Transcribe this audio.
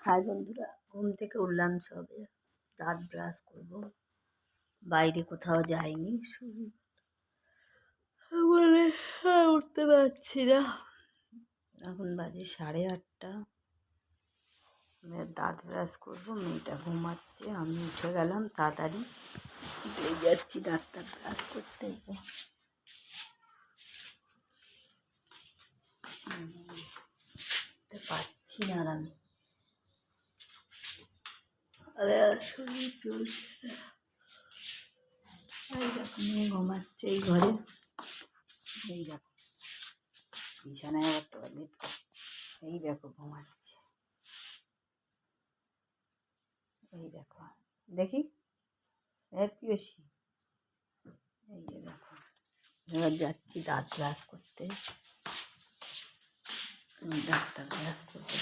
High বন্ধুরা, ঘুম থেকে উঠলাম সবে, দাঁত ব্রাশ করব। বাইরে কোথাও যাইনি, বলে আর উঠতে পারছি না। এখন বাজে 8:30। দাঁত ব্রাশ করবো, মেয়েটা ঘুমাচ্ছে, আমি উঠে গেলাম তাড়াতাড়ি, যাচ্ছি দাঁতটা ব্রাশ করতে। পাচ্ছি না আর আমি, আরে শরীর চলছে না। এই দেখো মেয়ে ঘুমাচ্ছে এই ঘরে, এই দেখো বিছানায় আবার টয়লেট, এই দেখো ঘুমাচ্ছে, এই দেখো দেখি পিয়সী, এই যে দেখো। এবার যাচ্ছি দাঁত ব্রাশ করতে, দাঁতটা ব্রাশ করতে